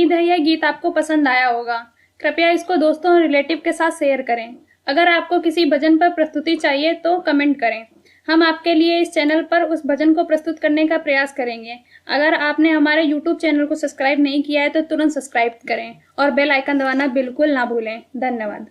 उम्मीद है यह गीत आपको पसंद आया होगा। कृपया इसको दोस्तों और रिलेटिव के साथ शेयर करें। अगर आपको किसी भजन पर प्रस्तुति चाहिए तो कमेंट करें। हम आपके लिए इस चैनल पर उस भजन को प्रस्तुत करने का प्रयास करेंगे। अगर आपने हमारे YouTube चैनल को सब्सक्राइब नहीं किया है तो तुरंत सब्सक्राइब करें और बेल आइकन दबाना बिल्कुल ना भूलें। धन्यवाद।